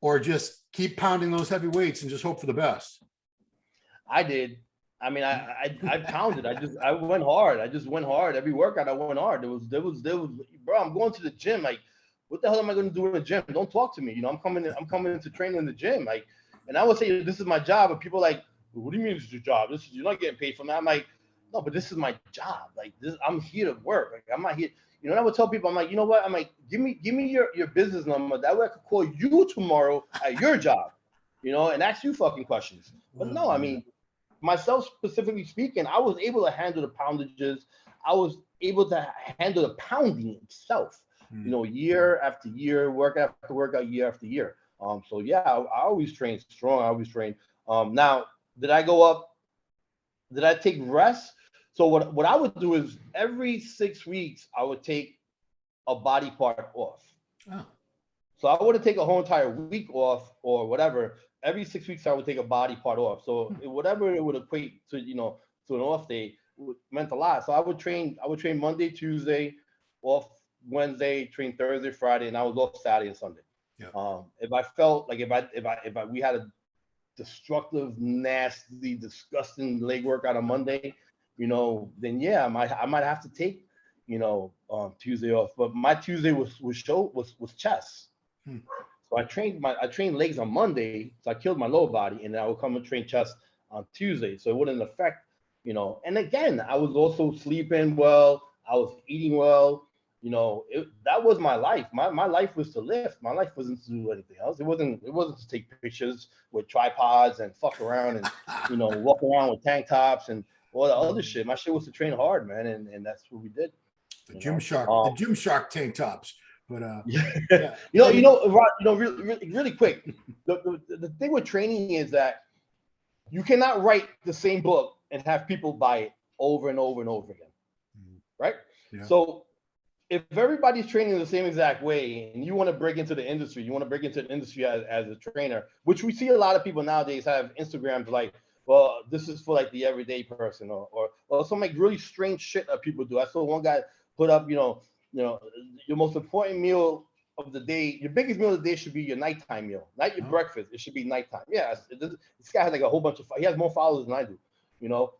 or just keep pounding those heavy weights and just hope for the best? I did. I mean, I pounded. I went hard. I just went hard. Every workout I went hard. There was, bro, I'm going to the gym. Like, what the hell am I going to do in the gym? Don't talk to me. You know, I'm coming into training in the gym. Like, and I would say, this is my job. And people are like, what do you mean this is your job? You're not getting paid for that. I'm like, no, but this is my job. Like, I'm here to work. Like, I'm not here. You know, and I would tell people, I'm like, you know what? I'm like, give me your business number. That way I could call you tomorrow at your job, you know, and ask you fucking questions. But no, I mean, myself specifically speaking, I was able to handle the poundages. I was able to handle the pounding itself, you know, year after year, workout after workout, year after year. So yeah, I always train strong. I always train. Now, did I go up? Did I take rest? So what I would do is every 6 weeks, I would take a body part off. Oh. So I wouldn't take a whole entire week off or whatever. Every 6 weeks, I would take a body part off. So whatever it would equate to, you know, to an off day meant a lot. So I would train Monday, Tuesday, off Wednesday, train Thursday, Friday, and I was off Saturday and Sunday. Yeah. If I felt like if we had a destructive, nasty, disgusting leg workout on Monday, you know, then yeah, I might have to take, you know, Tuesday off. But my Tuesday was chest. So I trained legs on Monday, so I killed my lower body, and then I would come and train chest on Tuesday, so it wouldn't affect, you know. And again, I was also sleeping well, I was eating well, you know. That was my life. My life was to lift. My life wasn't to do anything else. It wasn't to take pictures with tripods and fuck around and, you know, walk around with tank tops and all the other shit. My shit was to train hard, man, and that's what we did. The Gymshark tank tops. But yeah. really quick, the thing with training is that you cannot write the same book and have people buy it over and over and over again, right? Yeah. So if everybody's training the same exact way and you want to break into the industry, as a trainer, which we see a lot of people nowadays have Instagrams like, well, this is for like the everyday person, or some like really strange shit that people do. I saw one guy put up, you know, your most important meal of the day, your biggest meal of the day should be your nighttime meal, not your breakfast. It should be nighttime. Yeah, this guy has like a whole bunch of, he has more followers than I do, you know.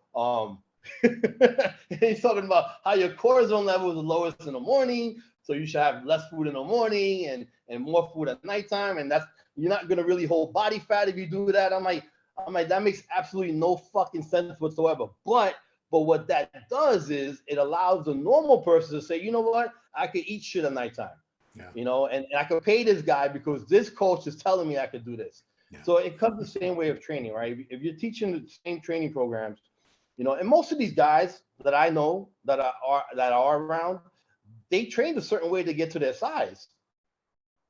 He's talking about how your cortisol level is the lowest in the morning, so you should have less food in the morning and more food at nighttime, and you're not gonna really hold body fat if you do that. I'm like, that makes absolutely no fucking sense whatsoever. But what that does is it allows the normal person to say, you know what, I could eat shit at nighttime, you know, and I could pay this guy because this coach is telling me I could do this. Yeah. So it comes the same way of training, right? If you're teaching the same training programs, you know, and most of these guys that I know that are around, they trained a certain way to get to their size.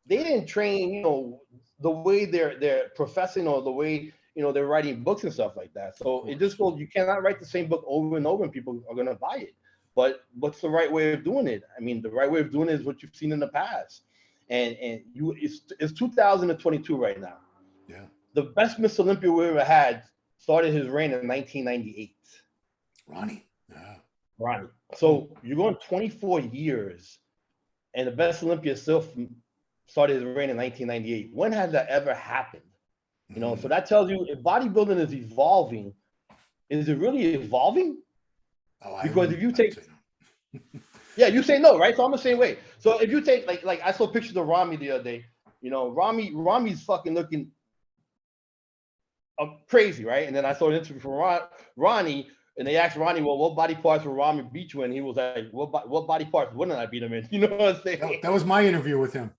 They didn't train, you know, the way they're professing or the way, you know, they're writing books and stuff like that. So it just goes, you cannot write the same book over and over and people are going to buy it. But what's the right way of doing it? I mean, the right way of doing it is what you've seen in the past. And it's 2022 right now. Yeah. The best Miss Olympia we ever had started his reign in 1998. Ronnie. Yeah. Ronnie. So you're going 24 years and the best Olympia still started his reign in 1998. When has that ever happened? You know, so that tells you if bodybuilding is evolving, is it really evolving? Because if you take, yeah, you say no, right? So I'm the same way. So if you take like I saw pictures of Rami the other day, you know, Rami's fucking looking crazy, right? And then I saw an interview from Ronnie, and they asked Ronnie, well, what body parts would Rami beat you in? He was like, what body parts wouldn't I beat him in? You know what I'm saying? That was my interview with him.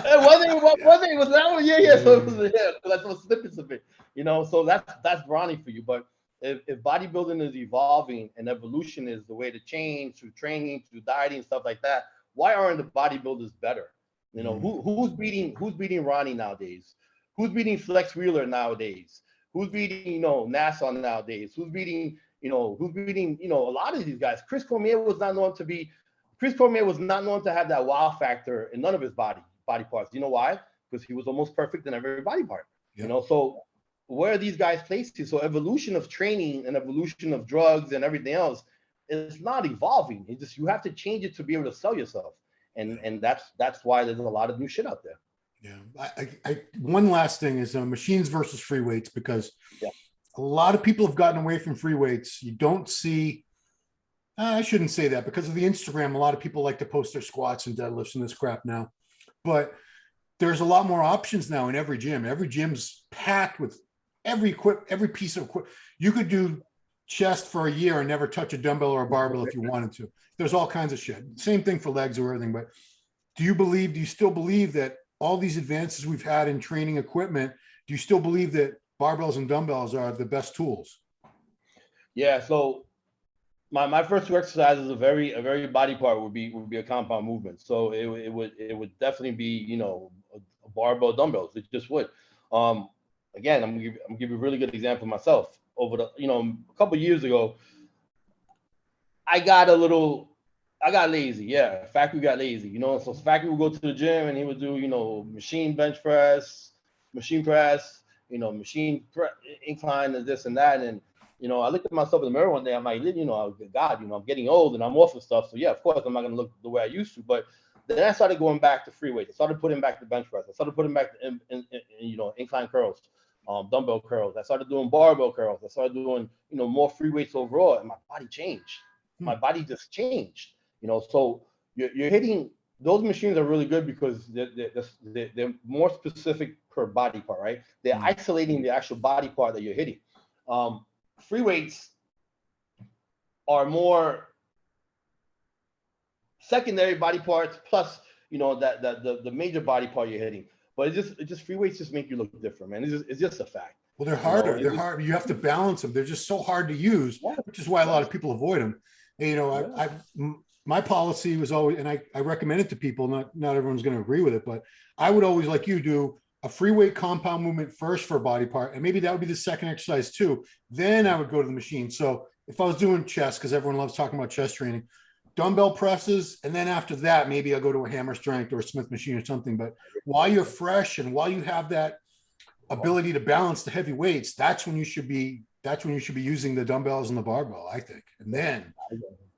It was that one. Yeah. So it was, yeah. So that's what snippets of it. So that's brawny for you. But if bodybuilding is evolving and evolution is the way to change through training, through dieting, stuff like that, why aren't the bodybuilders better? Who's beating Ronnie nowadays? Who's beating Flex Wheeler nowadays? Who's beating Nassau nowadays? Who's beating a lot of these guys? Chris Cormier was not known to have that wow factor in none of his body parts. You know why? Because he was almost perfect in every body part. Yeah. So where are these guys placed to? So evolution of training and evolution of drugs and everything else, it's not evolving. It's just you have to change it to be able to sell yourself. And that's why there's a lot of new shit out there. Yeah. One last thing is machines versus free weights, because a lot of people have gotten away from free weights. You don't see, I shouldn't say that, because of the Instagram, a lot of people like to post their squats and deadlifts and this crap now. But there's a lot more options now in every gym. Every gym's packed with every piece of equipment. You could do chest for a year and never touch a dumbbell or a barbell if you wanted to. There's all kinds of shit. Same thing for legs or everything. But do you still believe that all these advances we've had in training equipment, do you still believe that barbells and dumbbells are the best tools? Yeah. So my first two exercises, a very body part would be a compound movement. So it would definitely be a barbell dumbbells. It just would. Again, I'm gonna give you a really good example myself. Over the a couple of years ago, I got lazy. Yeah, Fakhri got lazy. So Fakhri would go to the gym and he would do machine bench press, machine press, incline and this and that. And I looked at myself in the mirror one day. I'm like, God, I'm getting old and I'm off of stuff. So yeah, of course I'm not gonna look the way I used to. But then I started going back to free weights. I started putting back the bench press. I started putting back incline curls, dumbbell curls. I started doing barbell curls. I started doing more free weights overall, and my body changed. My body just changed. So you're hitting, those machines are really good because they're more specific per body part, right? They're isolating the actual body part that you're hitting. Free weights are more secondary body parts plus the major body part you're hitting. But it's just free weights just make you look different, man. It's just a fact. Well, they're harder. They're hard. You have to balance them. They're just so hard to use, which is why a lot of people avoid them. And, my policy was always, and I recommend it to people, not everyone's going to agree with it, but I would always, like you do, a free weight compound movement first for a body part. And maybe that would be the second exercise too. Then I would go to the machine. So if I was doing chest, because everyone loves talking about chest training, dumbbell presses. And then after that, maybe I'll go to a hammer strength or a Smith machine or something. But while you're fresh and while you have that ability to balance the heavy weights, that's when you should be using the dumbbells and the barbell, I think. And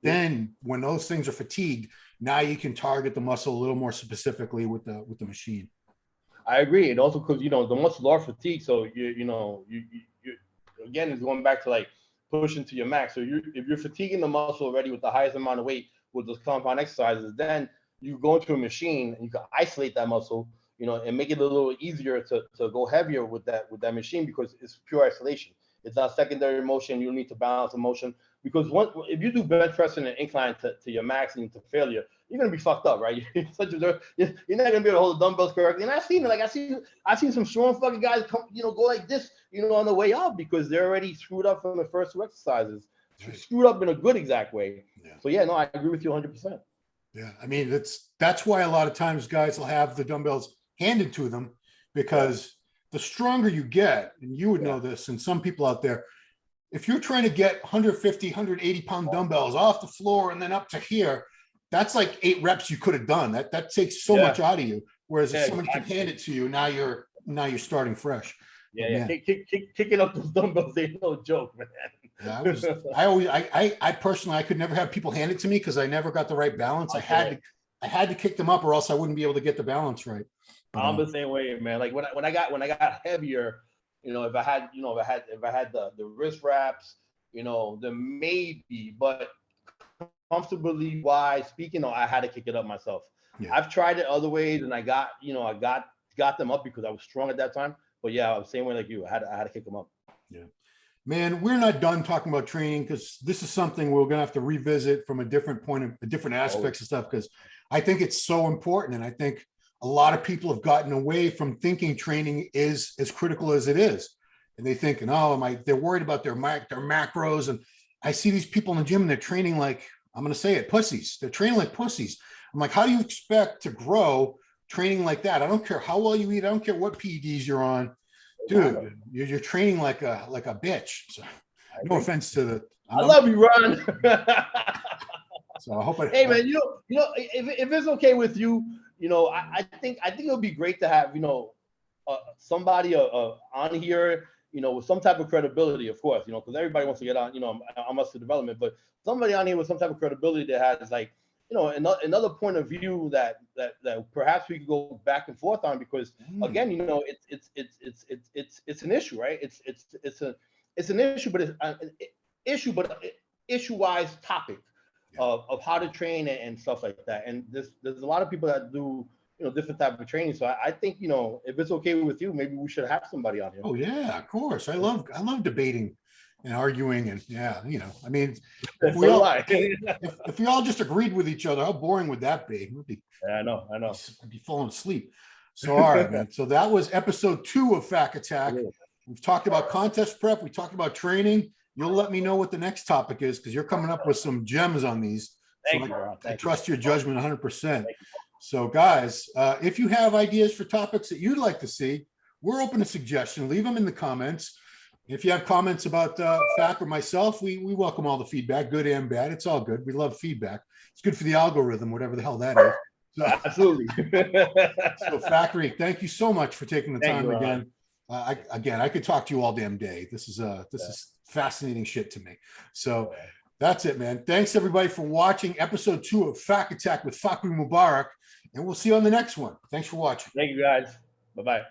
then when those things are fatigued, now you can target the muscle a little more specifically with the machine. I agree. And also because, the muscles are fatigued. So you again, it's going back to like pushing to your max. So if you're fatiguing the muscle already with the highest amount of weight with those compound exercises, then you go into a machine and you can isolate that muscle, and make it a little easier to go heavier with that machine because it's pure isolation. It's not secondary motion. You don't need to balance the motion because if you do bench press and an incline to your max and to failure, you're gonna be fucked up, right? You're not gonna be able to hold the dumbbells correctly. And I've seen it. Like I've seen some strong fucking guys come, go like this, on the way up because they're already screwed up from the first two exercises, screwed up in a good exact way. Yeah. So yeah, no, I agree with you 100%. Yeah, I mean that's why a lot of times guys will have the dumbbells handed to them because the stronger you get, and you would know this, and some people out there, if you're trying to get 150, 180 pound dumbbells off the floor and then up to here, that's like 8 reps you could have done. That takes so much out of you. Whereas if someone can hand it to you, now you're starting fresh. Yeah. Kicking up those dumbbells ain't no joke, man. Yeah, I personally, I could never have people hand it to me because I never got the right balance. Okay. I had to kick them up or else I wouldn't be able to get the balance right. I'm the same way, man. Like when I got heavier, if I had the wrist wraps, then maybe, but comfortably wise speaking, I had to kick it up myself. Yeah. I've tried it other ways and I got them up because I was strong at that time. But yeah, I was the same way like you. I had to kick them up. Yeah. Man, we're not done talking about training because this is something we're gonna have to revisit from a different point of the different aspects of stuff because I think it's so important. And I think a lot of people have gotten away from thinking training is as critical as it is. And they think, oh, they're worried about their macros. And I see these people in the gym and they're training like, I'm going to say it, pussies. They're training like pussies. I'm like, how do you expect to grow training like that? I don't care how well you eat. I don't care what PEDs you're on. Dude, you're training like a bitch. So, no offense to the. I love you, Ron. So I hope. Hey man, if it's okay with you, I think it would be great to have somebody on here, with some type of credibility, of course, because everybody wants to get on, on Muscular Development, but somebody on here with some type of credibility that has like, another point of view that perhaps we could go back and forth on, because again, it's an issue, right? It's an issue, but it's an issue-wise topic of how to train and stuff like that. And there's a lot of people that do different type of training. So I think if it's okay with you, maybe we should have somebody on here. Oh yeah, of course. I love debating and arguing, and I mean, if we all just agreed with each other, how boring would that be? I know. I'd be falling asleep. So all right, man. So that was episode 2 of Fac Attack. We've talked about contest prep. We talked about training. You'll let me know what the next topic is, because you're coming up with some gems on these. I trust your judgment 100%. So guys, if you have ideas for topics that you'd like to see, we're open to suggestion. Leave them in the comments. If you have comments about Fac or myself, we welcome all the feedback, good and bad. It's all good. We love feedback. It's good for the algorithm, whatever the hell that is. So, absolutely. So Fakhri, thank you so much for taking the time again. I could talk to you all damn day. This is fascinating shit to me. So that's it, man. Thanks everybody for watching episode 2 of Fac Attack with Fakhri Muburak, and we'll see you on the next one. Thanks for watching. Thank you guys. Bye-bye.